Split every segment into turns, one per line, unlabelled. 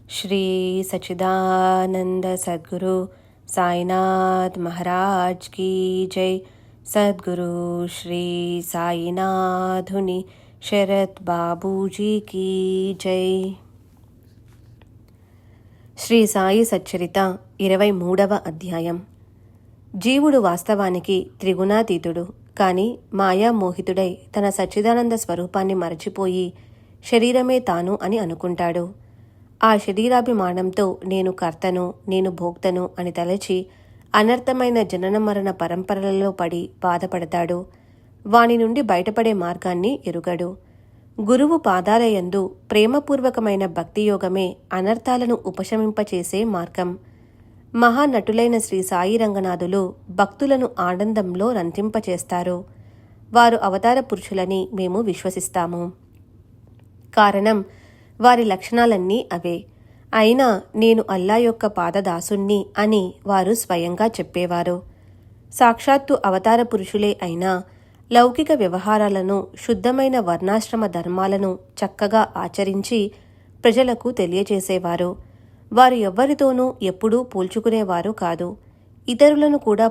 श्री सच्चिदानंद सद्गुरु साईनाथ महाराज की जय। सद्गुरु श्री साईनाथुनि शरत बाबूजी की जय। శ్రీ సాయి సచ్చరిత 23వ అధ్యాయం. జీవుడు వాస్తవానికి త్రిగుణాతీతుడు, కానీ మాయామోహితుడై తన సచ్చిదానంద స్వరూపాన్ని మరచిపోయి శరీరమే తాను అని అనుకుంటాడు. ఆ శరీరాభిమానంతో నేను కర్తను, నేను భోక్తను అని తలచి అనర్థమైన జనన మరణ పరంపరలలో పడి బాధపడతాడు. వాని నుండి బయటపడే మార్గాన్ని ఎరుగడు. గురువు పాదాలయందు ప్రేమపూర్వకమైన భక్తియోగమే అనర్థాలను ఉపశమింపచేసే మార్గం. మహానటులైన శ్రీ సాయి రంగనాథులు భక్తులను ఆనందంలో రంజింపచేస్తారు. వారు అవతార పురుషులని మేము విశ్వసిస్తాము. కారణం వారి లక్షణాలన్నీ అవే. అయినా నేను అల్లా యొక్క పాదదాసుణ్ణి అని వారు స్వయంగా చెప్పేవారు. సాక్షాత్తు అవతార పురుషులే అయినా లౌకిక వ్యవహారాలను, శుద్ధమైన వర్ణాశ్రమ ధర్మాలను చక్కగా ఆచరించి ప్రజలకు తెలియచేసేవారు. వారు ఎవ్వరితోనూ ఎప్పుడూ పోల్చుకునేవారు కాదు. ఇతరులను కూడా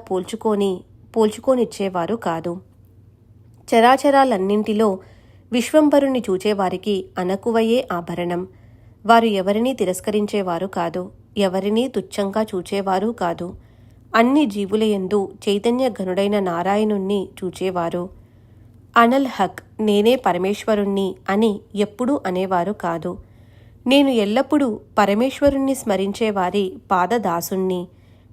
పోల్చుకోనిచ్చేవారు కాదు. చరాచరాలన్నింటిలో విశ్వంభరుని చూచేవారికి అనకువయే ఆభరణం. వారు ఎవరినీ తిరస్కరించేవారు కాదు, ఎవరినీ తుచ్చంగా చూచేవారు కాదు. అన్ని జీవులయందు చైతన్య ఘనుడైన నారాయణుణ్ణి చూచేవారు. అనల్ హక్, నేనే పరమేశ్వరుణ్ణి అని ఎప్పుడూ అనేవారు కాదు. నేను ఎల్లప్పుడూ పరమేశ్వరుణ్ణి స్మరించేవారి పాదదాసుణ్ణి,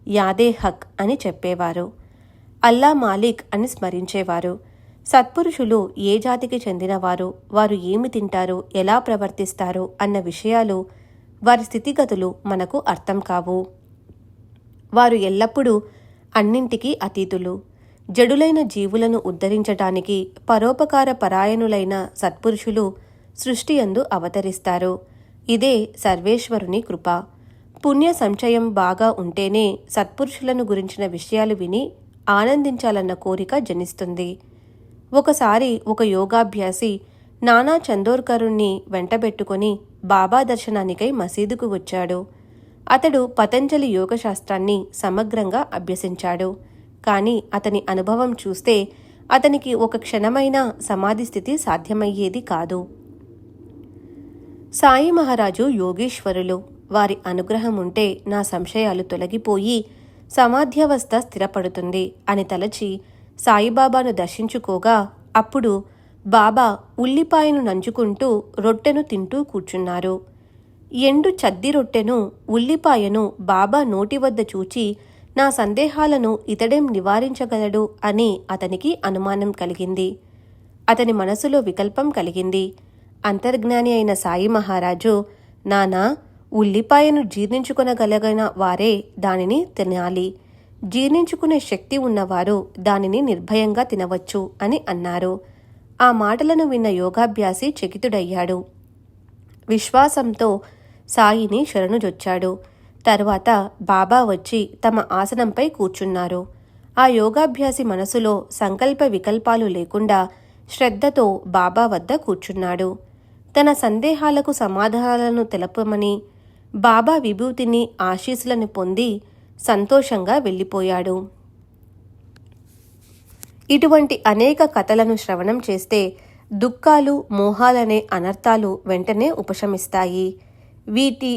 యాదే హక్ అని చెప్పేవారు. అల్లా మాలిక్ అని స్మరించేవారు. సత్పురుషులు ఏ జాతికి చెందినవారు, వారు ఏమి తింటారు, ఎలా ప్రవర్తిస్తారు అన్న విషయాలు, వారి స్థితిగతులు మనకు అర్థం కావు. వారు ఎల్లప్పుడూ అన్నింటికీ అతీతులు. జడులైన జీవులను ఉద్ధరించటానికి పరోపకార పరాయణులైన సత్పురుషులు సృష్టియందు అవతరిస్తారు. ఇదే సర్వేశ్వరుని కృప. పుణ్య సంచయం బాగా ఉంటేనే సత్పురుషులను గురించిన విషయాలు విని ఆనందించాలన్న కోరిక జనిస్తుంది. ఒకసారి ఒక యోగాభ్యాసి నానా చందోర్కరుణ్ణి వెంటబెట్టుకుని బాబా దర్శనానికై మసీదుకు వచ్చాడు. అతడు పతంజలి యోగశాస్త్రాన్ని సమగ్రంగా అభ్యసించాడు. కానీ అతని అనుభవం చూస్తే అతనికి ఒక క్షణమైన సమాధి స్థితి సాధ్యమయ్యేది కాదు. సాయి మహారాజు యోగీశ్వరులు. వారి అనుగ్రహం ఉంటే నా సంశయాలు తొలగిపోయి సమాధ్యావస్థ స్థిరపడుతుంది అని తలచి సాయిబాబాను దర్శించుకోగా అప్పుడు బాబా ఉల్లిపాయను నంచుకుంటూ రొట్టెను తింటూ కూర్చున్నారు. ఎండు చద్ది రొట్టెను, ఉల్లిపాయను బాబా నోటి వద్ద చూచి నా సందేహాలను ఇతడేం నివారించగలడు అని అతనికి అనుమానం కలిగింది. అతని మనసులో వికల్పం కలిగింది. అంతర్జ్ఞాని అయిన సాయి మహారాజు, నానా, ఉల్లిపాయను జీర్ణించుకొనగలిగిన వారే దానిని తినాలి. జీర్ణించుకునే శక్తి ఉన్నవారు దానిని నిర్భయంగా తినవచ్చు అని అన్నారు. ఆ మాటలను విన్న యోగాభ్యాసి చకితుడయ్యాడు. విశ్వాసంతో సాయిని శరణుజొచ్చాడు. తరువాత బాబా వచ్చి తమ ఆసనంపై కూర్చున్నారు. ఆ యోగాభ్యాసి మనసులో సంకల్ప వికల్పాలు లేకుండా శ్రద్ధతో బాబా వద్ద కూర్చున్నాడు. తన సందేహాలకు సమాధానాలను తెలపమని బాబా విభూతిని, ఆశీస్సులను పొంది సంతోషంగా వెళ్ళిపోయాడు. ఇటువంటి అనేక కథలను శ్రవణం చేస్తే దుఃఖాలు, మోహాలనే అనర్థాలు వెంటనే ఉపశమిస్తాయి. వీటి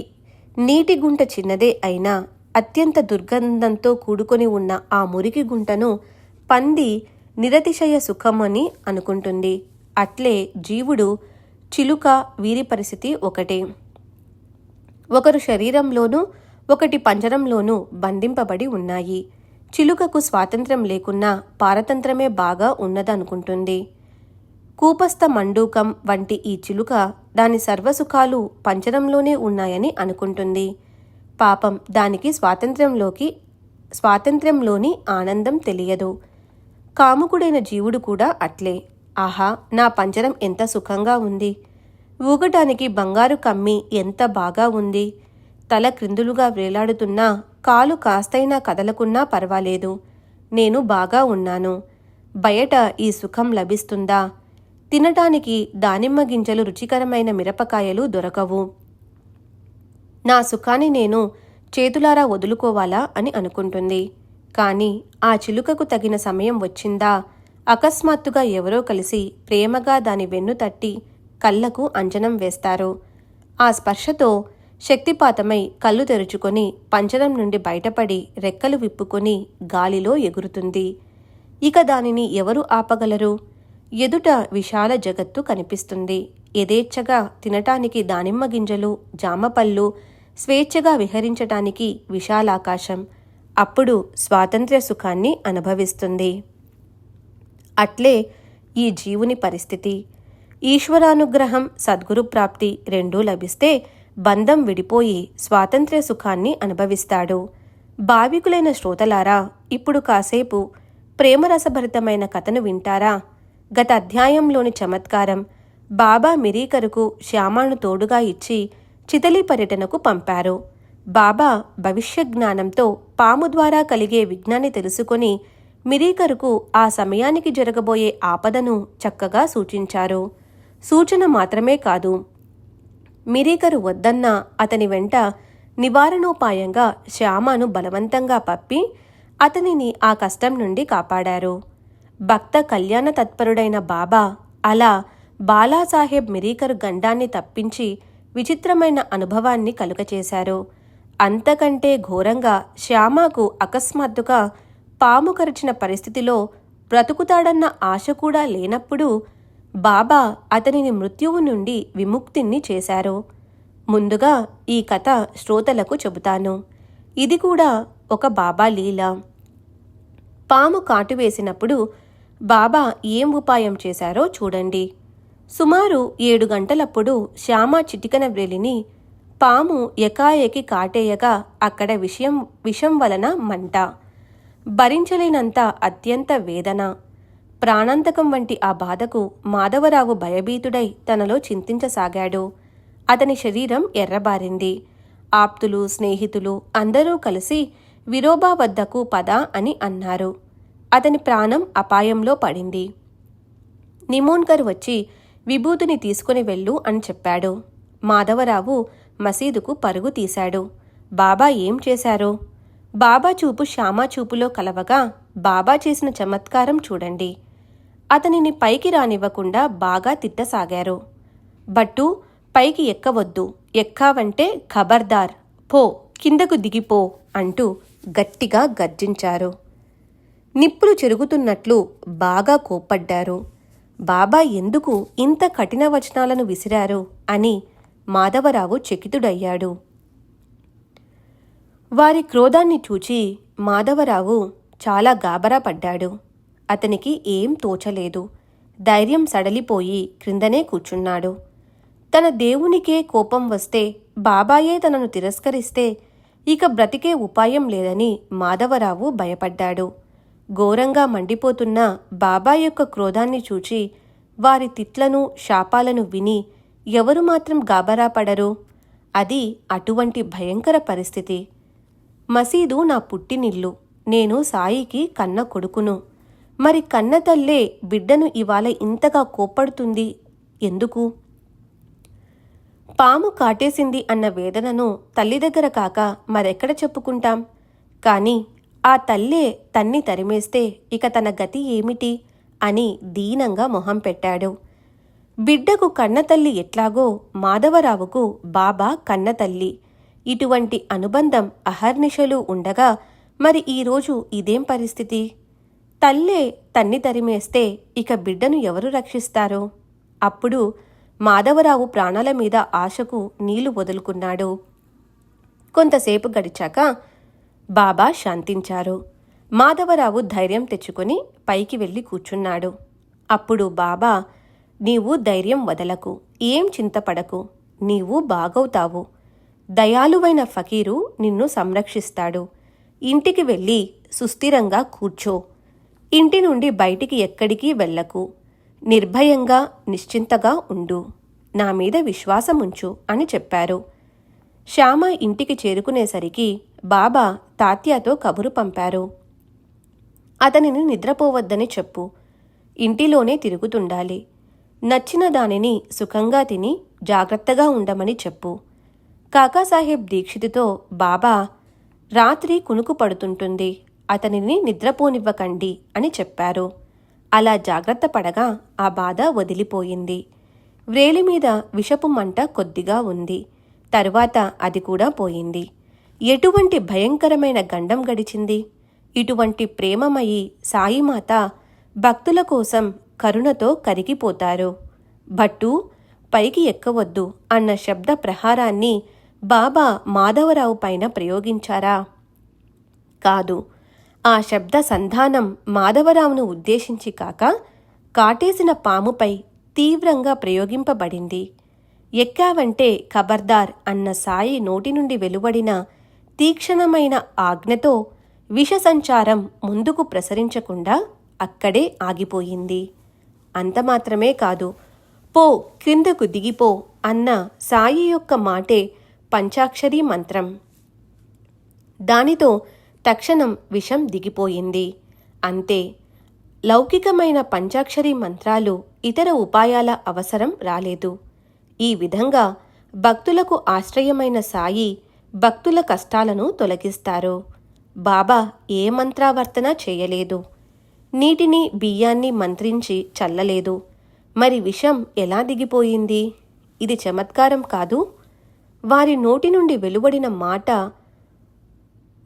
నీటి గుంట చిన్నదే అయినా అత్యంత దుర్గంధంతో కూడుకొని ఉన్న ఆ మురికి గుంటను పంది నిరతిశయ సుఖమని అనుకుంటుంది. అట్లే జీవుడు, చిలుక, వీరి పరిస్థితి ఒకటే. ఒకరు శరీరంలోనూ, ఒకటి పంజరంలోనూ బంధింపబడి ఉన్నాయి. చిలుకకు స్వాతంత్ర్యం లేకున్నా పారతంత్రమే బాగా ఉన్నదనుకుంటుంది. కూపస్థ మండూకం వంటి ఈ చిలుక దాని సర్వసుఖాలు పంజరంలోనే ఉన్నాయని అనుకుంటుంది. పాపం, దానికి స్వాతంత్ర్యంలోని ఆనందం తెలియదు. కాముకుడైన జీవుడు కూడా అట్లే. ఆహా, నా పంజరం ఎంత సుఖంగా ఉంది, ఊగటానికి బంగారు కమ్మి ఎంత బాగా ఉంది, తల క్రిందులుగా వేలాడుతున్నా, కాలు కాస్తైనా కదలకున్నా పర్వాలేదు, నేను బాగా ఉన్నాను. బయట ఈ సుఖం లభిస్తుందా? తినటానికి దానిమ్మ గింజలు, రుచికరమైన మిరపకాయలు దొరకవు. నా సుఖాన్ని నేను చేతులారా వదులుకోవాలా అని అనుకుంటుంది. కానీ ఆ చిలుకకు తగిన సమయం వచ్చిందా? అకస్మాత్తుగా ఎవరో కలిసి ప్రేమగా దాని వెన్ను తట్టి కళ్ళకు అంజనం వేస్తారు. ఆ స్పర్శతో శక్తిపాతమై కళ్ళు తెరుచుకొని పంజరం నుండి బయటపడి రెక్కలు విప్పుకొని గాలిలో ఎగురుతుంది. ఇక దానిని ఎవరు ఆపగలరు? ఎదుట విశాల జగత్తు కనిపిస్తుంది. యథేచ్ఛగా తినటానికి దానిమ్మ గింజలు, జామపళ్ళు, స్వేచ్ఛగా విహరించటానికి విశాలాకాశం. అప్పుడు స్వాతంత్ర్య సుఖాన్ని అనుభవిస్తుంది. అట్లే ఈ జీవుని పరిస్థితి. ఈశ్వరానుగ్రహం, సద్గురు ప్రాప్తి రెండూ లభిస్తే బంధం విడిపోయి స్వాతంత్ర్య సుఖాన్ని అనుభవిస్తాడు. భావికులైన శ్రోతలారా, ఇప్పుడు కాసేపు ప్రేమరసభరితమైన కథను వింటారా? గత అధ్యాయంలోని చమత్కారం. బాబా మిరీకరుకు శ్యామాను తోడుగా ఇచ్చి చితలి పర్యటనకు పంపారు. బాబా భవిష్య జ్ఞానంతో పాము ద్వారా కలిగే విఘ్నాన్ని తెలుసుకొని మిరీకరుకు ఆ సమయానికి జరగబోయే ఆపదను చక్కగా సూచించారు. సూచన మాత్రమే కాదు, మిరీకరు వద్దన్న అతని వెంట నివారణోపాయంగా శ్యామను బలవంతంగా పప్పి అతనిని ఆ కష్టం నుండి కాపాడారు. భక్త కళ్యాణ తత్పరుడైన బాబా అలా బాలాసాహెబ్ మిరీకరు గండాన్ని తప్పించి విచిత్రమైన అనుభవాన్ని కలుగచేశారు. అంతకంటే ఘోరంగా శ్యామకు అకస్మాత్తుగా పాము కరిచిన పరిస్థితిలో బ్రతుకుతాడన్న ఆశ కూడా లేనప్పుడు బాబా అతనిని మృత్యువు నుండి విముక్తిని చేశారు. ముందుగా ఈ కథ శ్రోతలకు చెబుతాను. ఇది కూడా ఒక బాబా లీల. పాము కాటు వేసినప్పుడు బాబా ఏం ఉపాయం చేశారో చూడండి. సుమారు 7 గంటలప్పుడు శ్యామ చిటికన వ్రేలిని పాము ఎకాఏకి కాటేయగా అక్కడ విషం వలన మంట, భరించలేనంత అత్యంత వేదన, ప్రాణాంతకం వంటి ఆ బాధకు మాధవరావు భయభీతుడై తనలో చింతించసాగాడు. అతని శరీరం ఎర్రబారింది. ఆప్తులు, స్నేహితులు అందరూ కలిసి విరోబా వద్దకు పద అని అన్నారు. అతని ప్రాణం అపాయంలో పడింది. నిమోన్కర్ వచ్చి విభూతిని తీసుకుని వెళ్ళు అని చెప్పాడు. మాధవరావు మసీదుకు పరుగు తీశాడు. బాబా ఏం చేశారో? బాబా చూపు శ్యామా చూపులో కలవగా బాబా చేసిన చమత్కారం చూడండి. అతనిని పైకి రానివ్వకుండా బాగా తిట్టసాగారు. బట్టు, పైకి ఎక్కవద్దు, ఎక్కావంటే ఖబర్దార్, పో, కిందకు దిగిపో అంటూ గట్టిగా గర్జించారు. నిప్పులు చెరుగుతున్నట్లు బాగా కోప్పడ్డారు. బాబా ఎందుకు ఇంత కఠిన వచనాలను విసిరారు అని మాధవరావు చకితుడయ్యాడు. వారి క్రోధాన్ని చూచి మాధవరావు చాలా గాబరా పడ్డాడు. అతనికి ఏం తోచలేదు. ధైర్యం సడలిపోయి క్రిందనే కూర్చున్నాడు. తన దేవునికే కోపం వస్తే, బాబాయే తనను తిరస్కరిస్తే ఇక బ్రతికే ఉపాయం లేదని మాధవరావు భయపడ్డాడు. ఘోరంగా మండిపోతున్న బాబా యొక్క క్రోధాన్ని చూచి వారి తిట్లను, శాపాలను విని ఎవరు మాత్రం గాబరా పడరు? అది అటువంటి భయంకర పరిస్థితి. మసీదు నా పుట్టినిల్లు. నేను సాయికి కన్న కొడుకును. మరి కన్న తల్లే బిడ్డను ఇవాళ ఇంతగా కోప్పడుతుంది ఎందుకు? పాము కాటేసింది అన్న వేదనను తల్లి దగ్గర కాక మరెక్కడ చెప్పుకుంటాం? కాని ఆ తల్లే తన్ని తరిమేస్తే ఇక తన గతి ఏమిటి అని దీనంగా మొహం పెట్టాడు. బిడ్డకు కన్నతల్లి ఎట్లాగో మాధవరావుకు బాబా కన్నతల్లి. ఇటువంటి అనుబంధం అహర్నిశలు ఉండగా మరి ఈరోజు ఇదేం పరిస్థితి? తల్లే తన్ని తరిమేస్తే ఇక బిడ్డను ఎవరు రక్షిస్తారు? అప్పుడు మాధవరావు ప్రాణాల మీద ఆశకు నీళ్లు వదులుకున్నాడు. కొంతసేపు గడిచాక బాబా శాంతించారు. మాధవరావు ధైర్యం తెచ్చుకొని పైకి వెళ్ళి కూర్చున్నాడు. అప్పుడు బాబా, నీవు ధైర్యం వదలకు, ఏం చింతపడకు, నీవు బాగవుతావు. దయాళువైన ఫకీరు నిన్ను సంరక్షిస్తాడు. ఇంటికి వెళ్ళి సుస్థిరంగా కూర్చో. ఇంటి నుండి బయటికి ఎక్కడికి వెళ్ళకు. నిర్భయంగా నిశ్చింతగా ఉండు. నా మీద విశ్వాసముంచు అని చెప్పారు. శ్యామ ఇంటికి చేరుకునేసరికి బాబా తాత్యాతో కబురు పంపారు. అతనిని నిద్రపోవద్దని చెప్పు. ఇంటిలోనే తిరుగుతుండాలి. నచ్చిన దానిని సుఖంగా తిని జాగ్రత్తగా ఉండమని చెప్పు. కాకాసాహెబ్ దీక్షితుతో బాబా రాత్రి కునుకు పడుతుంటుంది, అతనిని నిద్రపోనివ్వకండి అని చెప్పారు. అలా జాగ్రత్త పడగా ఆ బాధ వదిలిపోయింది. వ్రేలిమీద విషపు మంట కొద్దిగా ఉంది. తరువాత అది కూడా పోయింది. ఎటువంటి భయంకరమైన గండం గడిచింది! ఇటువంటి ప్రేమమయి సాయిమాత భక్తుల కోసం కరుణతో కరిగిపోతారు. భట్టూ, పైకి ఎక్కవద్దు అన్న శబ్ద ప్రహారాన్ని బాబా మాధవరావు పైన ప్రయోగించారా? కాదు. ఆ శబ్ద సంధానం మాధవరావును ఉద్దేశించి కాక కాటేసిన పాముపై తీవ్రంగా ప్రయోగింపబడింది. ఎక్కావంటే ఖబర్దార్ అన్న సాయి నోటి నుండి వెలువడిన తీక్షణమైన ఆజ్ఞతో విషసంచారం ముందుకు ప్రసరించకుండా అక్కడే ఆగిపోయింది. అంతమాత్రమే కాదు, పో, క్రిందకు దిగిపో అన్న సాయి యొక్క మాటే పంచాక్షరీ మంత్రం. దానితో తక్షణం విషం దిగిపోయింది. అంతే. లౌకికమైన పంచాక్షరీ మంత్రాలు ఇతర ఉపాయాల అవసరం రాలేదు. ఈ విధంగా భక్తులకు ఆశ్రయమైన సాయి భక్తుల కష్టాలను తొలగిస్తారు. బాబా ఏ మంత్రావర్తన చేయలేదు. నీటిని బియ్యాన్ని మంత్రించి చల్లలేదు. మరి విషం ఎలా దిగిపోయింది? ఇది చమత్కారం కాదు. వారి నోటి నుండి వెలువడిన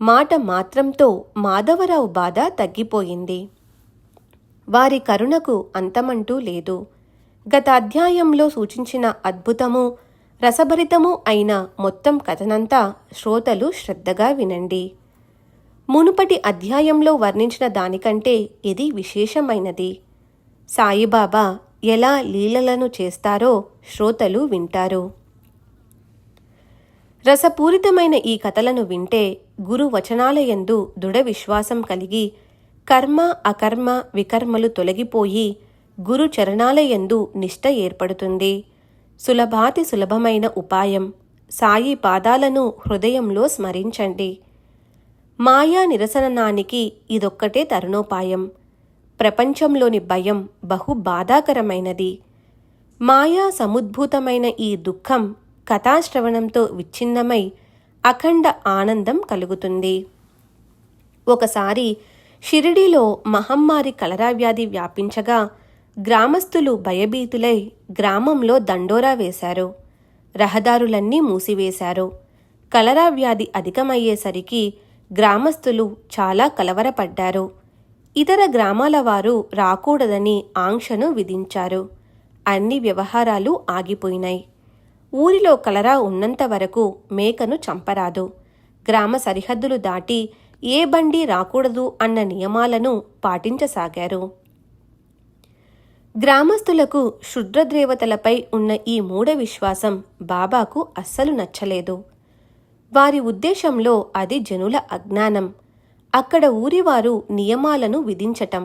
మాట మాత్రంతో మాధవరావు బాధ తగ్గిపోయింది. వారి కరుణకు అంతమంటూ లేదు. గత అధ్యాయంలో సూచించిన అద్భుతము, రసభరితము అయిన మొత్తం కథనంతా శ్రోతలు శ్రద్ధగా వినండి. మునుపటి అధ్యాయంలో వర్ణించిన దానికంటే ఇది విశేషమైనది. సాయిబాబా ఎలా లీలలను చేస్తారో శ్రోతలు వింటారు. రసపూరితమైన ఈ కథలను వింటే గురు వచనాలయందు దృఢ విశ్వాసం కలిగి కర్మ అకర్మ వికర్మలు తొలగిపోయి గురు చరణాలయందు నిష్ఠ ఏర్పడుతుంది. సులభాతి సులభమైన ఉపాయం. సాయి పాదాలను హృదయంలో స్మరించండి. మాయా నిరసనానికి ఇదొక్కటే తరుణోపాయం. ప్రపంచంలోని భయం బహు బాధాకరమైనది. మాయా సముద్భూతమైన ఈ దుఃఖం కథాశ్రవణంతో విచ్ఛిన్నమై అఖండ ఆనందం కలుగుతుంది. ఒకసారి షిరిడీలో మహమ్మారి కలరా వ్యాధి వ్యాపించగా గ్రామస్తులు భయభీతులై గ్రామంలో దండోరా వేశారు. రహదారులన్నీ మూసివేశారు. కలరా వ్యాధి అధికమయ్యేసరికి గ్రామస్తులు చాలా కలవరపడ్డారు. ఇతర గ్రామాల వారు రాకూడదని ఆంక్షను విధించారు. అన్ని వ్యవహారాలు ఆగిపోయినాయి. ఊరిలో కలరా ఉన్నంత వరకు మేకను చంపరాదు, గ్రామ సరిహద్దులు దాటి ఏ బండి రాకూడదు అన్న నియమాలను పాటించసాగారు. గ్రామస్తులకు క్షుద్రదేవతలపై ఉన్న ఈ మూఢ విశ్వాసం బాబాకు అస్సలు నచ్చలేదు. వారి ఉద్దేశంలో అది జనుల అజ్ఞానం. అక్కడ ఊరివారు నియమాలను విధించటం,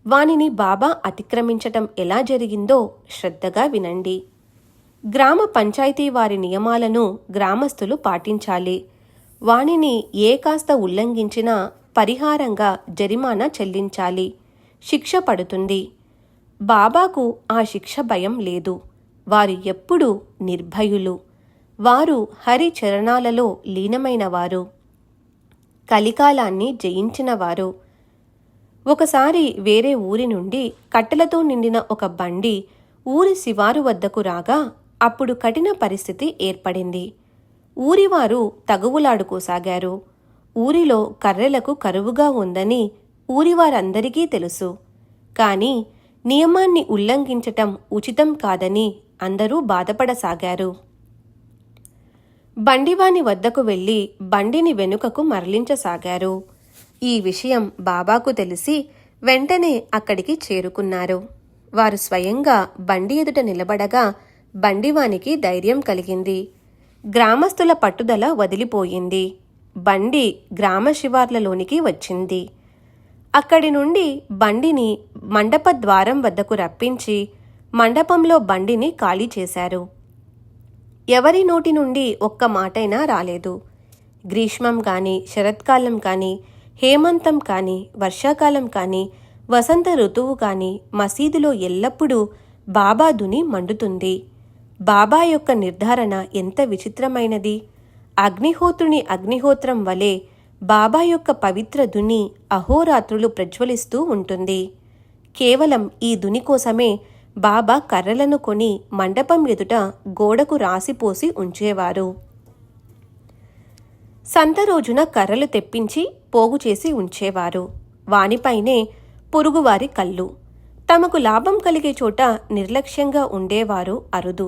వానిని బాబా అతిక్రమించటం ఎలా జరిగిందో శ్రద్ధగా వినండి. గ్రామ పంచాయతీ వారి నియమాలను గ్రామస్తులు పాటించాలి. వానిని ఏ కాస్త ఉల్లంఘించినా పరిహారంగా జరిమానా చెల్లించాలి. శిక్ష పడుతుంది. బాబాకు ఆ శిక్ష భయం లేదు. వారు ఎప్పుడూ నిర్భయులు. వారు హరి చరణాలలో లీనమైనవారు, కలికాలాన్ని జయించినవారు. ఒకసారి వేరే ఊరి నుండి కట్టెలతో నిండిన ఒక బండి ఊరి శివారు వద్దకు రాగా అప్పుడు కఠిన పరిస్థితి ఏర్పడింది. ఊరివారు తగువులాడుకోసాగారు. ఊరిలో కర్రెలకు కరువుగా ఉందని ఊరివారందరికీ తెలుసు. కాని నియమాన్ని ఉల్లంఘించటం ఉచితం కాదని అందరూ బాధపడసాగారు. బండివాని వద్దకు వెళ్లి బండిని వెనుకకు మరలించసాగారు. ఈ విషయం బాబాకు తెలిసి వెంటనే అక్కడికి చేరుకున్నారు. వారు స్వయంగా బండి ఎదుట నిలబడగా బండివానికి ధైర్యం కలిగింది. గ్రామస్తుల పట్టుదల వదిలిపోయింది. బండి గ్రామ శివార్లలోనికి వచ్చింది. అక్కడి నుండి బండిని మండప ద్వారం వద్దకు రప్పించి మండపంలో బండిని ఖాళీ చేశారు. ఎవరి నోటి నుండి ఒక్క మాటైనా రాలేదు. గ్రీష్మం కానీ, శరత్కాలం కానీ, హేమంతం కానీ, వర్షాకాలం కానీ, వసంత ఋతువు కానీ మసీదులో ఎల్లప్పుడూ బాబా ధుని మండుతుంది. బాబా యొక్క నిర్ధారణ ఎంత విచిత్రమైనది! అగ్నిహోత్రుని అగ్నిహోత్రం వలె బాబా యొక్క పవిత్ర దుని అహోరాత్రులు ప్రజ్వలిస్తూ ఉంటుంది. కేవలం ఈ దుని కోసమే బాబా కర్రలను కొని మండపం ఎదుట గోడకు రాసిపోసి ఉంచేవారు. సంత రోజున కర్రలు తెప్పించి పోగు చేసి ఉంచేవారు. వానిపైనే పొరుగువారి కళ్ళు. తమకు లాభం కలిగే చోట నిర్లక్ష్యంగా ఉండేవారు అరుదు.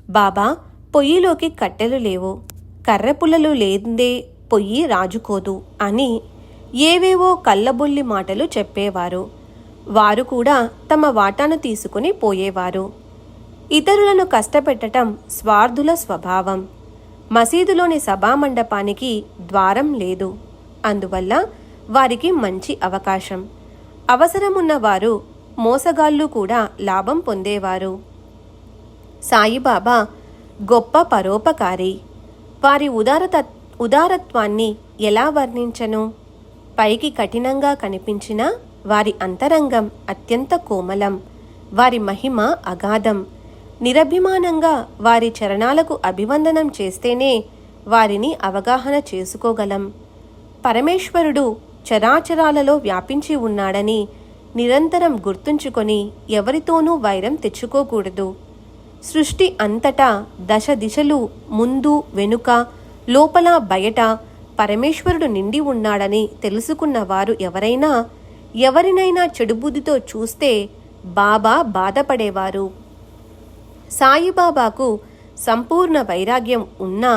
బాబా, పొయ్యిలోకి కట్టెలు లేవు, కర్రపుల్లలు లేందే పొయ్యి రాజుకోదు అని ఏవేవో కళ్ళబొల్లి మాటలు చెప్పేవారు. వారు కూడా తమ వాటాను తీసుకుని పోయేవారు. ఇతరులను కష్టపెట్టటం స్వార్థుల స్వభావం. మసీదులోని సభామండపానికి ద్వారం లేదు. అందువల్ల వారికి మంచి అవకాశం. అవసరమున్న వారు మోసగాళ్ళు కూడా లాభం పొందేవారు. సాయిబాబా గొప్ప పరోపకారి. వారి ఉదారత్వాన్ని ఎలా వర్ణించను? పైకి కఠినంగా కనిపించినా వారి అంతరంగం అత్యంత కోమలం. వారి మహిమ అగాధం. నిరభిమానంగా వారి చరణాలకు అభివందనం చేస్తేనే వారిని అవగాహన చేసుకోగలం. పరమేశ్వరుడు చరాచరాలలో వ్యాపించి ఉన్నాడని నిరంతరం గుర్తుంచుకొని ఎవరితోనూ వైరం తెచ్చుకోకూడదు. సృష్టి అంతటా దశ దిశలు ముందు వెనుక లోపల బయట పరమేశ్వరుడు నిండి ఉన్నాడని తెలుసుకున్న వారు ఎవరినైనా చెడుబుద్ధితో చూస్తే బాబా బాధపడేవారు. సాయిబాబాకు సంపూర్ణ వైరాగ్యం ఉన్నా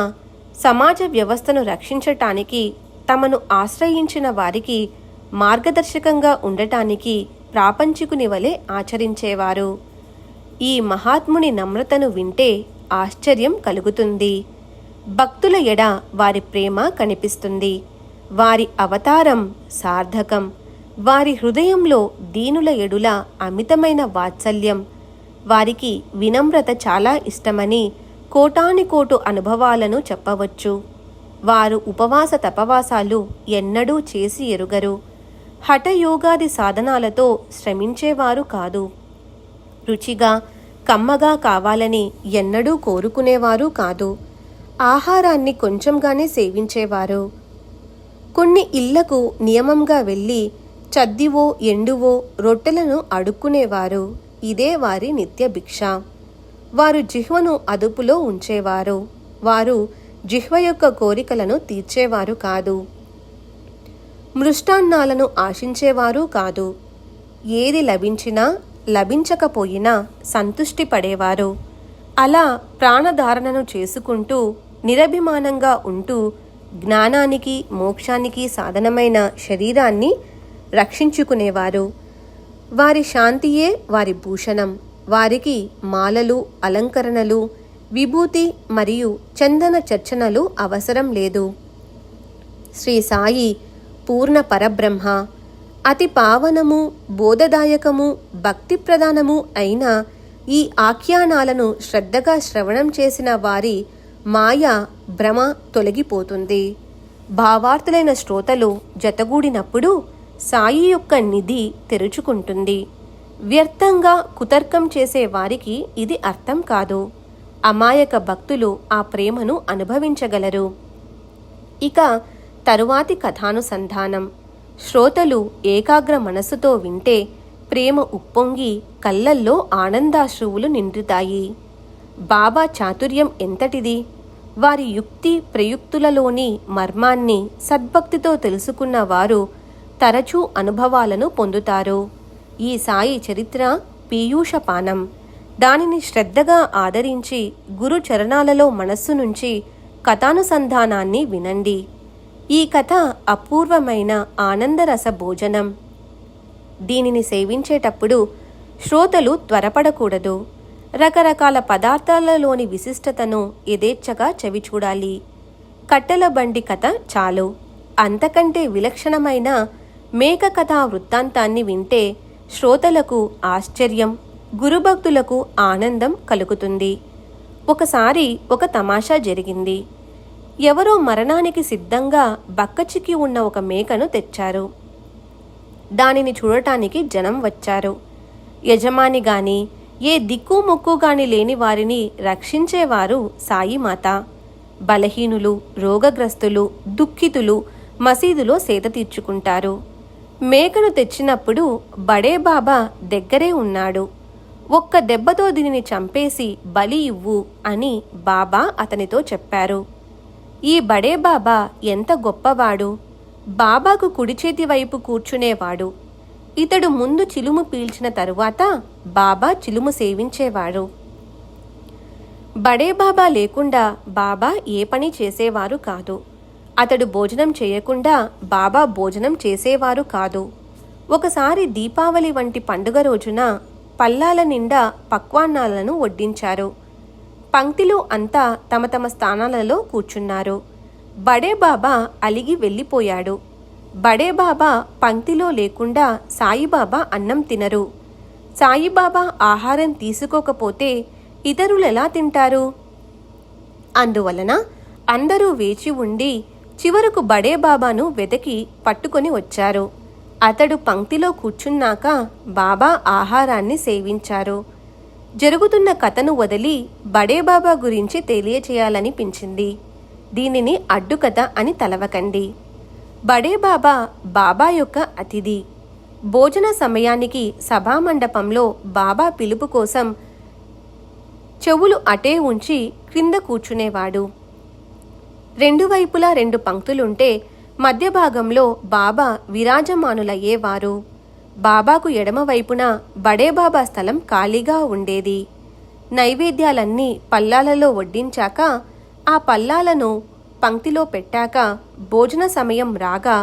సమాజ వ్యవస్థను రక్షించటానికి తమను ఆశ్రయించిన వారికి మార్గదర్శకంగా ఉండటానికి ప్రాపంచికుని వలె ఆచరించేవారు. ఈ మహాత్ముని నమ్రతను వింటే ఆశ్చర్యం కలుగుతుంది. భక్తుల ఎడ వారి ప్రేమ కనిపిస్తుంది. వారి అవతారం సార్థకం. వారి హృదయంలో దీనుల ఎడుల అమితమైన వాత్సల్యం. వారికి వినమ్రత చాలా ఇష్టమని కోటానుకోటు అనుభవాలను చెప్పవచ్చు. వారు ఉపవాస తపవాసాలు ఎన్నడూ చేసి ఎరుగరు. హఠయోగాది సాధనాలతో శ్రమించేవారు కాదు. రుచిగా కమ్మగా కావాలని ఎన్నడూ కోరుకునేవారు కాదు. ఆహారాన్ని కొంచెంగానే సేవించేవారు. కొన్ని ఇళ్లకు నియమంగా వెళ్ళి చద్దివో ఎండువో రొట్టెలను అడుక్కునేవారు. ఇదే వారి నిత్య భిక్ష. వారు జిహ్వను అదుపులో ఉంచేవారు. వారు జిహ్వ యొక్క కోరికలను తీర్చేవారు కాదు. మృష్టాన్నాలను ఆశించేవారు కాదు. ఏది లభించినా లభించకపోయినా సంతుష్టి పడేవారు. అలా ప్రాణధారణను చేసుకుంటూ నిరభిమానంగా ఉంటూ జ్ఞానానికి మోక్షానికి సాధనమైన శరీరాన్ని రక్షించుకునేవారు. వారి శాంతియే వారి భూషణం. వారికి మాలలు, అలంకరణలు, విభూతి మరియు చందన చర్చనలు అవసరం లేదు. శ్రీ సాయి పూర్ణ పరబ్రహ్మ. అతి పావనము, బోధదాయకము, భక్తి ప్రధానము అయిన ఈ ఆఖ్యానాలను శ్రద్ధగా శ్రవణం చేసిన వారి మాయ భ్రమ తొలగిపోతుంది. భావార్థులైన శ్రోతలు జతగూడినప్పుడు సాయి యొక్క నిధి తెరుచుకుంటుంది. వ్యర్థంగా కుతర్కం చేసే వారికి ఇది అర్థం కాదు. అమాయక భక్తులు ఆ ప్రేమను అనుభవించగలరు. ఇక తరువాతి కథానుసంధానం. శ్రోతలు ఏకాగ్ర మనస్సుతో వింటే ప్రేమ ఉప్పొంగి కళ్ళల్లో ఆనందాశ్రువులు నిండుతాయి. బాబా చాతుర్యం ఎంతటిది! వారి యుక్తి ప్రయుక్తులలోని మర్మాన్ని సద్భక్తితో తెలుసుకున్న వారు తరచూ అనుభవాలను పొందుతారు. ఈ సాయి చరిత్ర పీయూషపానం. దానిని శ్రద్ధగా ఆదరించి గురు చరణాలలో మనస్సు నుంచి కథానుసంధానాన్ని వినండి. ఈ కథ అపూర్వమైన ఆనందరస భోజనం. దీనిని సేవించేటప్పుడు శ్రోతలు త్వరపడకూడదు. రకరకాల పదార్థాలలోని విశిష్టతను యథేచ్ఛగా చవిచూడాలి. కట్టెల బండి కథ చాలు. అంతకంటే విలక్షణమైన మేక కథా వృత్తాంతాన్ని వింటే శ్రోతలకు ఆశ్చర్యం, గురుభక్తులకు ఆనందం కలుగుతుంది. ఒకసారి ఒక తమాషా జరిగింది. ఎవరో మరణానికి సిద్ధంగా బక్కచిక్కి ఉన్న ఒక మేకను తెచ్చారు. దానిని చూడటానికి జనం వచ్చారు. యజమాని గాని ఏ దిక్కు మొక్కుగాని లేని వారిని రక్షించేవారు సాయిమాత. బలహీనులు, రోగగ్రస్తులు, దుఃఖితులు మసీదులో సేద తీర్చుకుంటారు. మేకను తెచ్చినప్పుడు బడే బాబా దగ్గరే ఉన్నాడు. ఒక్క దెబ్బతో దీనిని చంపేసి బలి ఇవ్వు అని బాబా అతనితో చెప్పారు. ఈ బడే బాబా ఎంత గొప్పవాడు! బాబాకు కుడిచేతి వైపు కూర్చునేవాడు. ఇతడు ముందు చిలుము పీల్చిన తరువాత బాబా చిలుము సేవించేవాడు. బడే బాబా లేకుండా బాబా ఏ పని చేసేవారు కాదు. అతడు భోజనం చేయకుండా బాబా భోజనం చేసేవారు కాదు. ఒకసారి దీపావళి వంటి పండుగ రోజున పల్లాల నిండా పక్వాన్నాలను వడ్డించారు. పంక్తిలో అంతా తమ తమ స్థానాలలో కూర్చున్నారు. బడే బాబా అలిగి వెళ్ళిపోయాడు. బడే బాబా పంక్తిలో లేకుండా సాయిబాబా అన్నం తినరు. సాయిబాబా ఆహారం తీసుకోకపోతే ఇతరులెలా తింటారు? అందువలన అందరూ వేచి ఉండి చివరకు బడే బాబాను వెతికి పట్టుకొని వచ్చారు. అతడు పంక్తిలో కూర్చున్నాక బాబా ఆహారాన్ని సేవించారు. జరుగుతున్న కథను వదిలి బడే బాబా గురించి తెలియచేయాలనిపించింది. దీనిని అడ్డుకథ అని తలవకండి. బడే బాబా బాబా యొక్క అతిథి. భోజన సమయానికి సభామండపంలో బాబా పిలుపు కోసం చెవులు అటే ఉంచి క్రింద కూర్చునేవాడు. రెండు వైపులా 2 పంక్తులుంటే మధ్య భాగంలో బాబా విరాజమానులయ్యేవారు. బాబాకు ఎడమవైపున బడే బాబా స్థలం ఖాళీగా ఉండేది. నైవేద్యాలన్నీ పల్లాలలో వడ్డించాక ఆ పల్లాలను పంక్తిలో పెట్టాక భోజన సమయం రాగా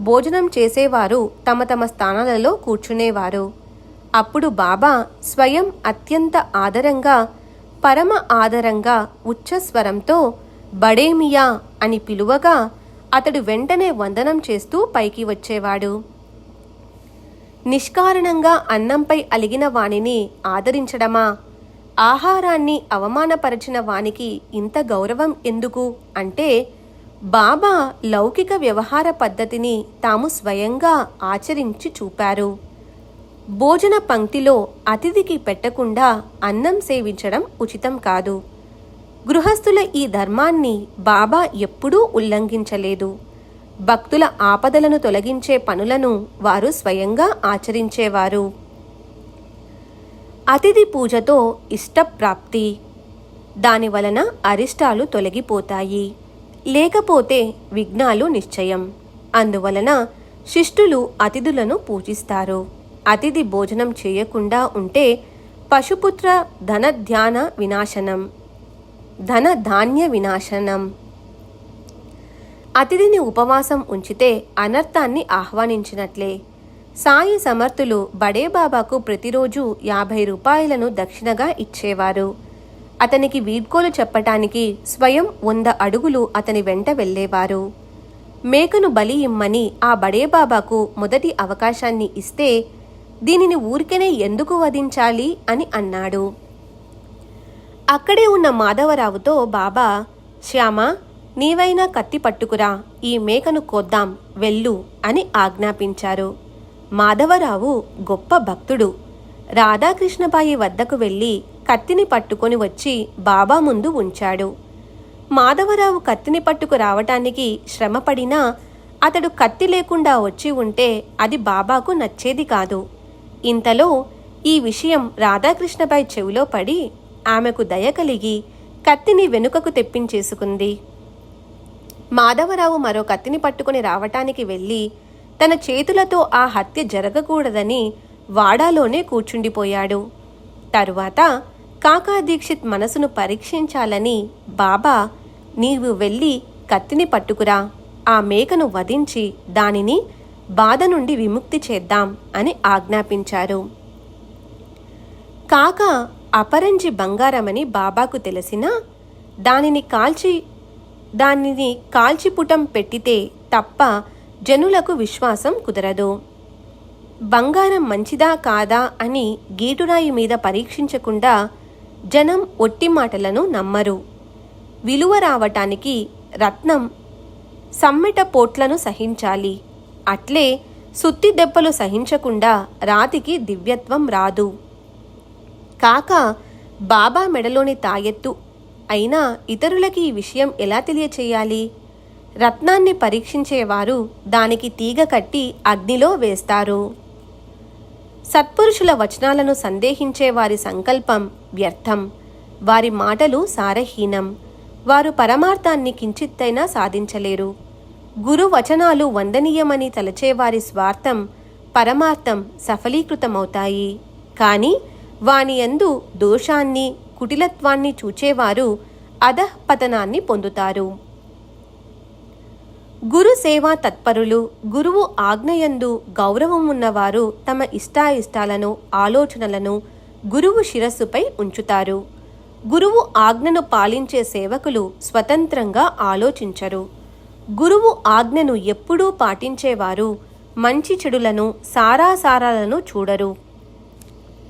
భోజనం చేసేవారు తమ తమ స్థానాలలో కూర్చునేవారు. అప్పుడు బాబా స్వయం అత్యంత ఆదరంగా, పరమ ఆదరంగా ఉచ్చస్వరంతో బడేమియా అని పిలువగా అతడు వెంటనే వందనం చేస్తూ పైకి వచ్చేవాడు. నిష్కారణంగా అన్నంపై అలిగిన వానిని ఆదరించడమా? ఆహారాన్ని అవమానపరచిన వానికి ఇంత గౌరవం ఎందుకు అంటే బాబా లౌకిక వ్యవహార పద్ధతిని తాము స్వయంగా ఆచరించి చూపారు. భోజన పంక్తిలో అతిథికి పెట్టకుండా అన్నం సేవించడం ఉచితం కాదు. గృహస్థుల ఈ ధర్మాన్ని బాబా ఎప్పుడూ ఉల్లంఘించలేదు. భక్తుల ఆపదలను తొలగించే పనులను వారు స్వయంగా ఆచరించేవారు. అతిథి పూజతో ఇష్టప్రాప్తి. దానివలన అరిష్టాలు తొలగిపోతాయి, లేకపోతే విఘ్నాలు నిశ్చయం. అందువలన శిష్టులు అతిథులను పూజిస్తారు. అతిథి భోజనం చేయకుండా ఉంటే పశుపుత్ర ధనధాన్య వినాశనం. అతిథిని ఉపవాసం ఉంచితే అనర్థాన్ని ఆహ్వానించినట్లే. సాయి సమర్థులు బడే బాబాకు ప్రతిరోజు 50 రూపాయలను దక్షిణగా ఇచ్చేవారు. అతనికి వీడ్కోలు చెప్పటానికి స్వయం 100 అడుగులు అతని వెంట వెళ్ళేవారు. మేకను బలి ఇమ్మని ఆ బడే బాబాకు మొదటి అవకాశాన్ని ఇస్తే దీనిని ఊరికనే ఎందుకు వధించాలి అని అన్నాడు. అక్కడే ఉన్న మాధవరావుతో బాబా, శ్యామా, నీవైనా కత్తి పట్టుకురా, ఈ మేకను కోద్దాం, వెళ్ళు అని ఆజ్ఞాపించారు. మాధవరావు గొప్ప భక్తుడు. రాధాకృష్ణబాయి వద్దకు వెళ్ళి కత్తిని పట్టుకొని వచ్చి బాబా ముందు ఉంచాడు. మాధవరావు కత్తిని పట్టుకు రావటానికి శ్రమపడినా అతడు కత్తి లేకుండా వచ్చి ఉంటే అది బాబాకు నచ్చేది కాదు. ఇంతలో ఈ విషయం రాధాకృష్ణబాయి చెవిలో పడి ఆమెకు దయ కలిగి కత్తిని వెనుకకు తెప్పించేసుకుంది. మాధవరావు మరో కత్తిని పట్టుకుని రావటానికి వెళ్ళి తన చేతులతో ఆ హత్య జరగకూడదని వాడాలోనే కూర్చుండిపోయాడు. తరువాత కాకా దీక్షిత్ మనసును పరీక్షించాలని బాబా, నీవు వెళ్ళి కత్తిని పట్టుకురా, ఆ మేకను వధించి దానిని బాధ నుండి విముక్తి చేద్దాం అని ఆజ్ఞాపించారు. కాక అపరంజి బంగారమని బాబాకు తెలిసినా దానిని కాల్చిపుటం పెట్టితే తప్ప జనులకు విశ్వాసం కుదరదు. బంగారం మంచిదా కాదా అని గీటురాయి మీద పరీక్షించకుండా జనం ఒట్టి మాటలను నమ్మరు. విలువ రావటానికి రత్నం సమ్మెట పోట్లను సహించాలి. అట్లే సుత్తి దెబ్బలు సహించకుండా రాతికి దివ్యత్వం రాదు. కాక బాబా మెడలోని తాయెత్తు అయినా ఇతరులకి ఈ విషయం ఎలా తెలియచేయాలి? రత్నాన్ని పరీక్షించేవారు దానికి తీగ కట్టి అగ్నిలో వేస్తారు. సత్పురుషుల వచనాలను సందేహించే వారి సంకల్పం వ్యర్థం. వారి మాటలు సారహీనం. వారు పరమార్థాన్ని కించిత్తైనా సాధించలేరు. గురు వచనాలు వందనీయమని తలచేవారి స్వార్థం పరమార్థం సఫలీకృతమవుతాయి. కానీ వానియందు దోషాన్ని కుటిలత్వాన్ని చూచేవారు అధఃపతనాన్ని పొందుతారు. గురు సేవా తత్పరులు, గురువు ఆజ్ఞయందు గౌరవం ఉన్నవారు తమ ఇష్టాయిష్టాలను ఆలోచనలను గురువు శిరస్సుపై ఉంచుతారు. గురువు ఆజ్ఞను పాలించే సేవకులు స్వతంత్రంగా ఆలోచించరు. గురువు ఆజ్ఞను ఎప్పుడూ పాటించేవారు మంచి చెడులను సారాసారాలను చూడరు.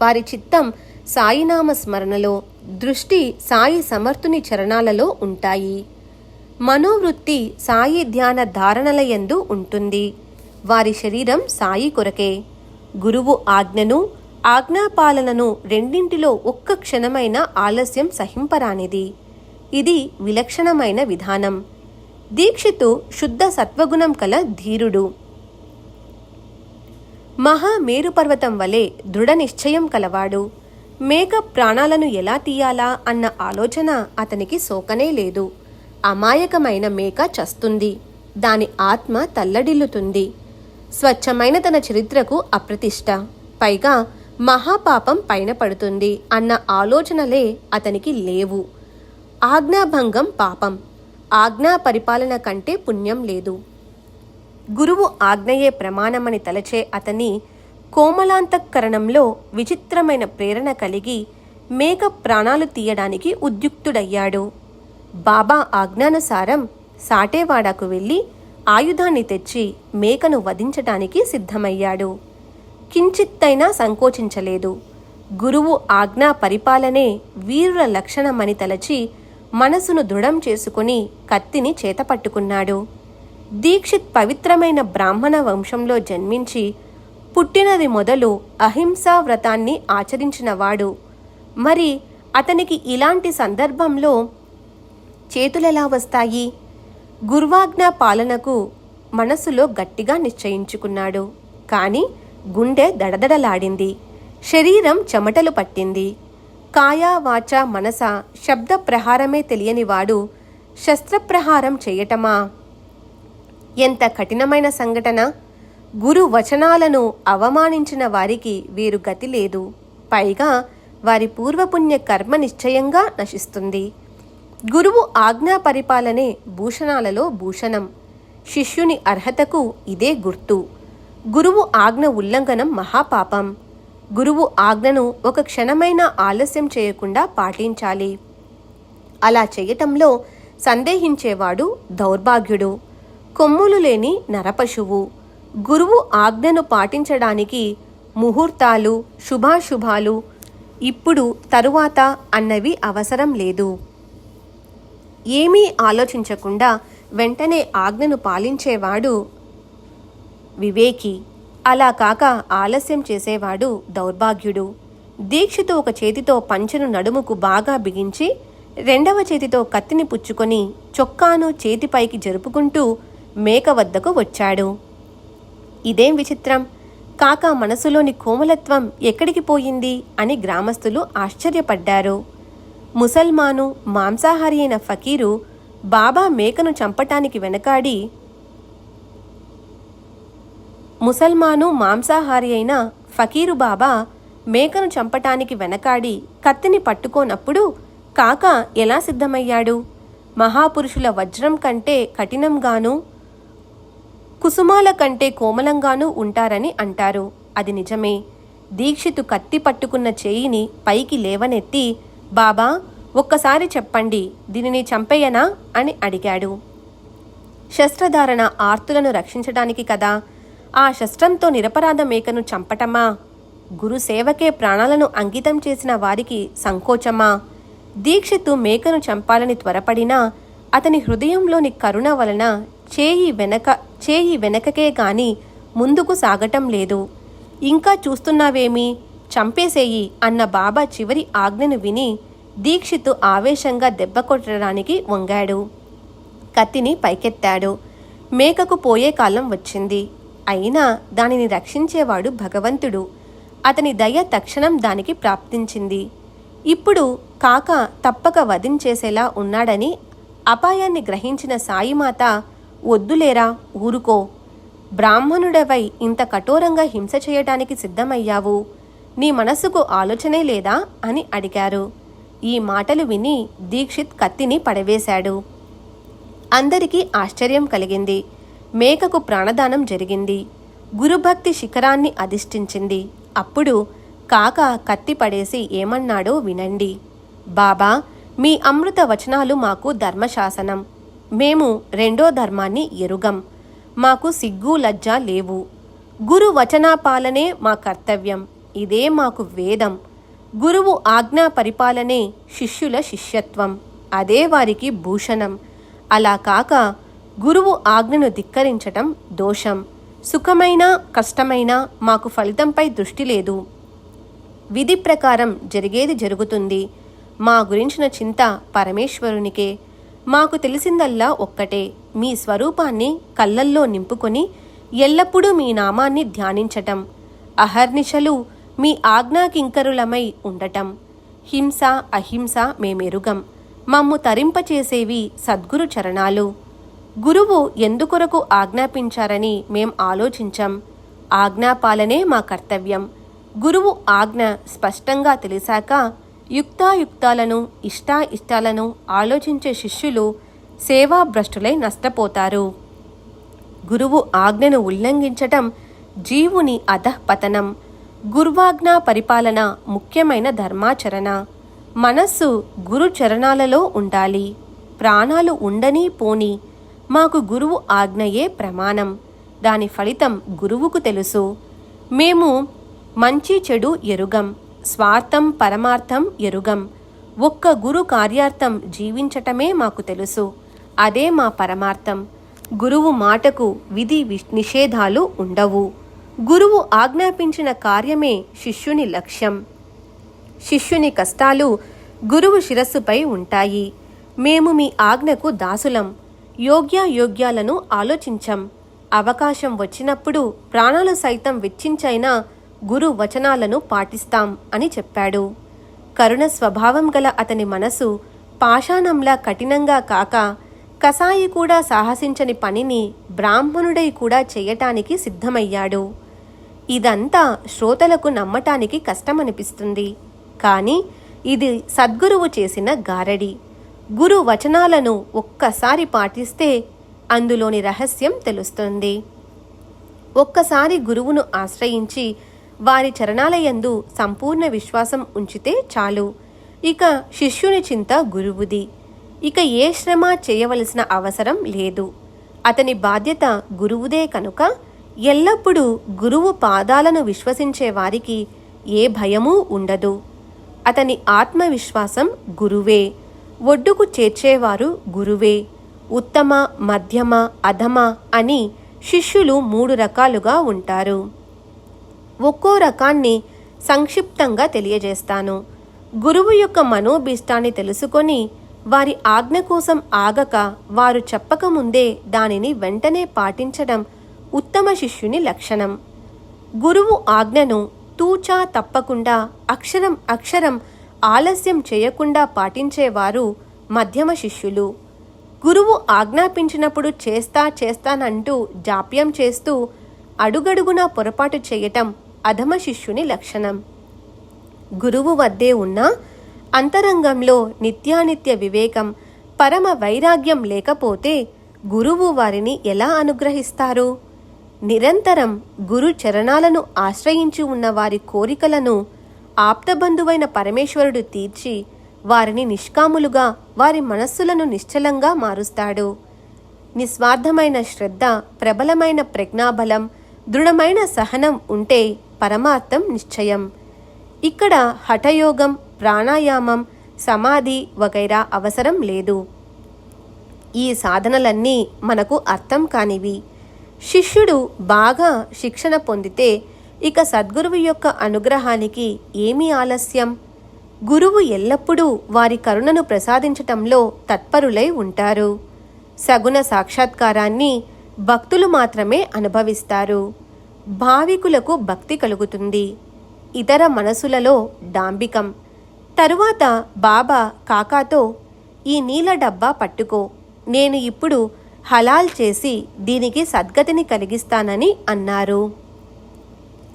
వారి చిత్తం సాయినామ స్మరణలో, దృష్టి సాయి సమర్థుని చరణాలలో ఉంటాయి. మనోవృత్తి సాయి ధ్యాన ధారణలయందు ఉంటుంది. వారి శరీరం సాయి కొరకే. గురువు ఆజ్ఞను ఆజ్ఞాపాలనను రెండింటిలో ఒక్క క్షణమైన ఆలస్యం సహింపరానిది. ఇది విలక్షణమైన విధానం. దీక్షితు శుద్ధ సత్వగుణం కల ధీరుడు. మహా మేరుపర్వతం వలె దృఢ నిశ్చయం కలవాడు. మేక ప్రాణాలను ఎలా తీయాలా అన్న ఆలోచన అతనికి సోకనే లేదు. అమాయకమైన మేక చస్తుంది. దాని ఆత్మ తల్లడిల్లుతుంది. స్వచ్ఛమైన తన చరిత్రకు అప్రతిష్ట, పైగా మహాపాపం పైన పడుతుంది అన్న ఆలోచనలే అతనికి లేవు. ఆజ్ఞాభంగం పాపం. ఆజ్ఞా పరిపాలన కంటే పుణ్యం లేదు. గురువు ఆజ్ఞయే ప్రమాణమని తలచే అతని కోమలాంతఃకరణంలో విచిత్రమైన ప్రేరణ కలిగి మేక ప్రాణాలు తీయడానికి ఉద్యుక్తుడయ్యాడు. బాబా ఆజ్ఞానుసారం సాటేవాడాకు వెళ్ళి ఆయుధాన్ని తెచ్చి మేకను వధించటానికి సిద్ధమయ్యాడు. కించిత్తైనా సంకోచించలేదు. గురువు ఆజ్ఞా పరిపాలనే వీరుల లక్షణమని తలచి మనసును దృఢం చేసుకుని కత్తిని చేతపట్టుకున్నాడు. దీక్షిత్ పవిత్రమైన బ్రాహ్మణ వంశంలో జన్మించి పుట్టినది మొదలు అహింసా వ్రతాన్ని ఆచరించినవాడు. మరి అతనికి ఇలాంటి సందర్భంలో చేతులెలా వస్తాయి? గుర్వాజ్ఞా పాలనకు మనసులో గట్టిగా నిశ్చయించుకున్నాడు. కానీ గుండె దడదడలాడింది. శరీరం చెమటలు పట్టింది. కాయ వాచ మనస శబ్ద ప్రహారమే తెలియనివాడు శస్త్రప్రహారం చేయటమా? ఎంత కఠినమైన సంఘటన! గురు వచనాలను అవమానించిన వారికి వీరు గతి లేదు. పైగా వారి పూర్వపుణ్య కర్మ నిశ్చయంగా నశిస్తుంది. గురువు ఆజ్ఞా పరిపాలనే భూషణాలలో భూషణం. శిష్యుని అర్హతకు ఇదే గుర్తు. గురువు ఆజ్ఞ ఉల్లంఘనం మహాపాపం. గురువు ఆజ్ఞను ఒక క్షణమైన ఆలస్యం చేయకుండా పాటించాలి. అలా చేయటంలో సందేహించేవాడు దౌర్భాగ్యుడు, కొమ్ములు లేని నరపశువు. గురువు ఆజ్ఞను పాటించడానికి ముహూర్తాలు, శుభాశుభాలు, ఇప్పుడు తరువాత అన్నవి అవసరం లేదు. ఏమీ ఆలోచించకుండా వెంటనే ఆజ్ఞను పాలించేవాడు వివేకి. అలా కాక ఆలస్యం చేసేవాడు దౌర్భాగ్యుడు. దీక్షితు ఒక చేతితో పంచెను నడుముకు బాగా బిగించి రెండవ చేతితో కత్తిని పుచ్చుకొని చొక్కాను చేతిపైకి జరుపుకుంటూ మేక వద్దకు వచ్చాడు. ఇదేం విచిత్రం! కాక మనసులోని కోమలత్వం ఎక్కడికి పోయింది అని గ్రామస్తులు ఆశ్చర్యపడ్డారు. ముసల్మాను మాంసాహారి అయిన ఫకీరు బాబా మేకను చంపటానికి వెనకాడి కత్తిని పట్టుకోనప్పుడు కాక ఎలా సిద్ధమయ్యాడు? మహాపురుషుల వజ్రం కంటే కఠినంగానూ కుసుమాల కంటే కోమలంగానూ ఉంటారని అంటారు. అది నిజమే. దీక్షితు కత్తి పట్టుకున్న చేయిని పైకి లేవనెత్తి, బాబా ఒక్కసారి చెప్పండి, దీనిని చంపేయనా అని అడిగాడు. శస్త్రధారణ ఆర్తులను రక్షించడానికి కదా. ఆ శస్త్రంతో నిరపరాధ మేకను చంపటమా? గురు సేవకే ప్రాణాలను అంకితం చేసిన వారికి సంకోచమా? దీక్షితు మేకను చంపాలని త్వరపడినా అతని హృదయంలోని కరుణ వలన చేయి వెనకకే గాని ముందుకు సాగటం లేదు. ఇంకా చూస్తున్నావేమి, చంపేసేయి అన్న బాబా చివరి ఆజ్ఞను విని దీక్షిత్ ఆవేశంగా దెబ్బ కొట్టడానికి వంగాడు. కత్తిని పైకెత్తాడు. మేకకు పోయే కాలం వచ్చింది. అయినా దానిని రక్షించేవాడు భగవంతుడు. అతని దయ తక్షణం దానికి ప్రాప్తించింది. ఇప్పుడు కాక తప్పక వధించేసేలా ఉన్నాడని అపాయాన్ని గ్రహించిన సాయిమాత, వద్దులేరా, ఊరుకో, బ్రాహ్మణుడవై ఇంత కఠోరంగా హింస చేయటానికి సిద్ధమయ్యావు, నీ మనసుకు ఆలోచనే లేదా అని అడిగారు. ఈ మాటలు విని దీక్షిత్ కత్తిని పడవేశాడు. అందరికీ ఆశ్చర్యం కలిగింది. మేకకు ప్రాణదానం జరిగింది. గురుభక్తి శిఖరాన్ని అధిష్ఠించింది. అప్పుడు కాక కత్తి పడేసి ఏమన్నాడో వినండి. బాబా, మీ అమృత వచనాలు మాకు ధర్మశాసనం. మేము రెండో ధర్మాన్ని ఎరుగం. మాకు సిగ్గు లజ్జ లేవు. గురు వచనాపాలనే మా కర్తవ్యం. ఇదే మాకు వేదం. గురువు ఆజ్ఞా పరిపాలనే శిష్యుల శిష్యత్వం. అదే వారికి భూషణం. అలా కాక గురువు ఆజ్ఞను ధిక్కరించటం దోషం. సుఖమైనా కష్టమైనా మాకు ఫలితంపై దృష్టి లేదు. విధి ప్రకారం జరిగేది జరుగుతుంది. మా గురించిన చింత పరమేశ్వరునికే. మాకు తెలిసిందల్లా ఒక్కటే, మీ స్వరూపాన్ని కళ్ళల్లో నింపుకొని ఎల్లప్పుడూ మీ నామాన్ని ధ్యానించటం, అహర్నిశలు మీ ఆజ్ఞాకింకరులమై ఉండటం. హింస అహింస మేమెరుగం. మమ్ము తరింపచేసేవి సద్గురు చరణాలు. గురువు ఎందుకొరకు ఆజ్ఞాపించారని మేం ఆలోచించం. ఆజ్ఞాపాలనే మా కర్తవ్యం. గురువు ఆజ్ఞ స్పష్టంగా తెలిసాక యుక్తాయుక్తాలను ఇష్టాయిష్టాలను ఆలోచించే శిష్యులు సేవాభ్రష్టులై నష్టపోతారు. గురువు ఆజ్ఞను ఉల్లంఘించటం జీవుని అధఃపతనం. గుర్వాజ్ఞా పరిపాలన ముఖ్యమైన ధర్మాచరణ. మనస్సు గురు చరణాలలో ఉండాలి. ప్రాణాలు ఉండని పోని మాకు గురువు ఆజ్ఞయే ప్రమాణం. దాని ఫలితం గురువుకు తెలుసు. మేము మంచి చెడు ఎరుగం. స్వార్థం పరమార్థం ఎరుగం. ఒక్క గురు కార్యార్థం జీవించటమే మాకు తెలుసు. అదే మా పరమార్థం. గురువు మాటకు విధి నిషేధాలు ఉండవు. గురువు ఆజ్ఞాపించిన కార్యమే శిష్యుని లక్ష్యం. శిష్యుని కష్టాలు గురువు శిరస్సుపై ఉంటాయి. మేము మీ ఆజ్ఞకు దాసులం. యోగ్యాయోగ్యాలను ఆలోచించం. అవకాశం వచ్చినప్పుడు ప్రాణాలు సైతం వెచ్చించైనా గురు వచనాలను పాటిస్తాం అని చెప్పాడు. కరుణ స్వభావం గల అతని మనసు పాషాణంలా కఠినంగా కాక, కసాయి కూడా సాహసించని పనిని బ్రాహ్మణుడై కూడా చెయ్యటానికి సిద్ధమయ్యాడు. ఇదంతా శ్రోతలకు నమ్మటానికి కష్టమనిపిస్తుంది. కానీ ఇది సద్గురువు చేసిన గారడి. గురు వచనాలను ఒక్కసారి పాటిస్తే అందులోని రహస్యం తెలుస్తుంది. ఒక్కసారి గురువును ఆశ్రయించి వారి చరణాలయందు సంపూర్ణ విశ్వాసం ఉంచితే చాలు. ఇక శిష్యుని చింత గురువుది. ఇక ఏ శ్రమ చేయవలసిన అవసరం లేదు. అతని బాధ్యత గురువుదే కనుక ఎల్లప్పుడూ గురువు పాదాలను విశ్వసించే వారికి ఏ భయమూ ఉండదు. అతని ఆత్మవిశ్వాసం గురువే. ఒడ్డుకు చేర్చేవారు గురువే. ఉత్తమ, మధ్యమ, అధమ అని శిష్యులు 3 రకాలుగా ఉంటారు. ఒక్కో రకాన్ని సంక్షిప్తంగా తెలియజేస్తాను. గురువు యొక్క మనోభీష్టాన్ని తెలుసుకొని వారి ఆజ్ఞ కోసం ఆగక, వారు చెప్పకముందే దానిని వెంటనే పాటించడం ఉత్తమ శిష్యుని లక్షణం. గురువు ఆజ్ఞను తూచా తప్పకుండా అక్షరం అక్షరం ఆలస్యం చేయకుండా పాటించేవారు మధ్యమ శిష్యులు. గురువు ఆజ్ఞాపించినప్పుడు చేస్తానంటూ జాప్యం చేస్తూ అడుగడుగునా పొరపాటు చేయటం అధమ శిష్యుని లక్షణం. గురువు వద్దే ఉన్న అంతరంగంలో నిత్యానిత్య వివేకం, పరమ వైరాగ్యం లేకపోతే గురువు వారిని ఎలా అనుగ్రహిస్తారు? నిరంతరం గురు చరణాలను ఆశ్రయించి ఉన్న వారి కోరికలను ఆప్తబంధువైన పరమేశ్వరుడు తీర్చి వారిని నిష్కాములుగా, వారి మనస్సులను నిశ్చలంగా మారుస్తాడు. నిస్వార్థమైన శ్రద్ధ, ప్రబలమైన ప్రజ్ఞాబలం, దృఢమైన సహనం ఉంటే పరమార్థం నిశ్చయం. ఇక్కడ హఠయోగం, ప్రాణాయామం, సమాధి వగైరా అవసరం లేదు. ఈ సాధనలన్నీ మనకు అర్థం కానివి. శిష్యుడు బాగా శిక్షణ పొందితే ఇక సద్గురువు యొక్క అనుగ్రహానికి ఏమీ ఆలస్యం? గురువు ఎల్లప్పుడూ వారి కరుణను ప్రసాదించటంలో తత్పరులై ఉంటారు. సగుణ సాక్షాత్కారాన్ని భక్తులు మాత్రమే అనుభవిస్తారు. భావికులకు భక్తి కలుగుతుంది, ఇతర మనసులలో డాంబికం. తరువాత బాబా కాకాతో, ఈ నీల డబ్బా పట్టుకో, నేను ఇప్పుడు హలాల్ చేసి దీనికి సద్గతిని కలిగిస్తానని అన్నారు.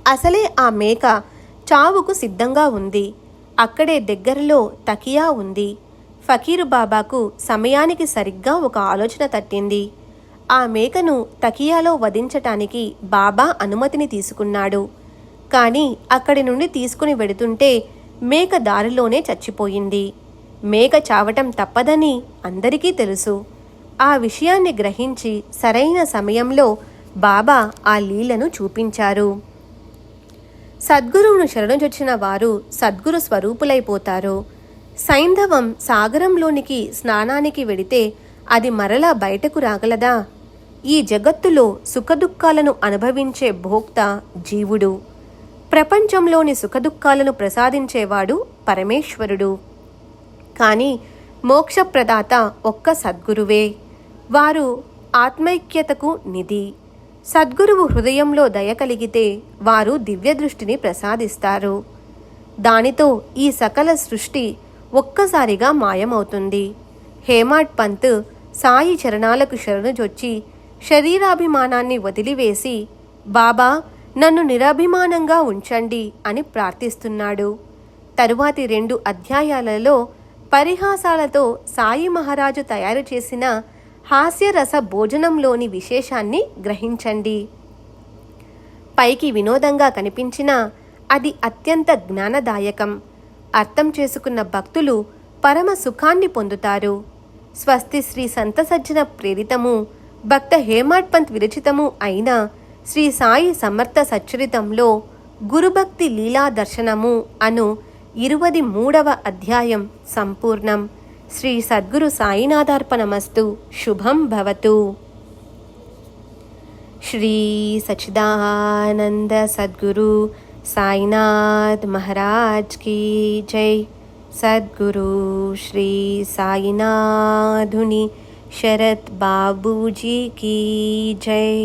అసలే ఆ మేక చావుకు సిద్ధంగా ఉంది. అక్కడే దగ్గరలో తకియా ఉంది. ఫకీరు బాబాకు సమయానికి సరిగ్గా ఒక ఆలోచన తట్టింది. ఆ మేకను తకియాలో వధించటానికి బాబా అనుమతిని తీసుకున్నాడు. కానీ అక్కడి నుండి తీసుకుని వెడుతుంటే మేక దారిలోనే చచ్చిపోయింది. మేక చావటం తప్పదని అందరికీ తెలుసు. ఆ విషయాన్ని గ్రహించి సరైన సమయంలో బాబా ఆ లీలను చూపించారు. సద్గురువును శరణుజొచ్చిన వారు సద్గురు స్వరూపులైపోతారు. సైంధవం సాగరంలోనికి స్నానానికి వెడితే అది మరలా బయటకు రాగలదా? ఈ జగత్తులో సుఖదుఖాలను అనుభవించే భోక్త జీవుడు. ప్రపంచంలోని సుఖదుఖాలను ప్రసాదించేవాడు పరమేశ్వరుడు. కానీ మోక్షప్రదాత ఒక్క సద్గురువే. వారు ఆత్మైక్యతకు నిధి. సద్గురువు హృదయంలో దయ కలిగితే వారు దివ్యదృష్టిని ప్రసాదిస్తారు. దానితో ఈ సకల సృష్టి ఒక్కసారిగా మాయమవుతుంది. హేమాడ్ పంత్ సాయి చరణాలకు శరణుజొచ్చి శరీరాభిమానాన్ని వదిలివేసి, బాబా నన్ను నిరభిమానంగా ఉంచండి అని ప్రార్థిస్తున్నాడు. తరువాతి 2 అధ్యాయాలలో పరిహాసాలతో సాయి మహారాజు తయారు చేసిన హాస్యరస భోజనంలోని విశేషాన్ని గ్రహించండి. పైకి వినోదంగా కనిపించినా అది అత్యంత జ్ఞానదాయకం. అర్థం చేసుకున్న భక్తులు పరమ సుఖాన్ని పొందుతారు. స్వస్తి శ్రీ సంతసజ్జన ప్రేరితము భక్త హేమాడ్ పంత్ విరచితము అయిన శ్రీ సాయి సమర్థ సచ్చరితంలో గురుభక్తి లీలా దర్శనము అను 23వ అధ్యాయం సంపూర్ణం. శ్రీ సద్గురు సాయినాథార్పణమస్తు. శుభం భవతు. శ్రీ సచ్చిదానంద సద్గురు సాయినాథ్ మహారాజ్ की जय. सद्गुरु श्री साईनाथुनि शरत बाबूजी की जय.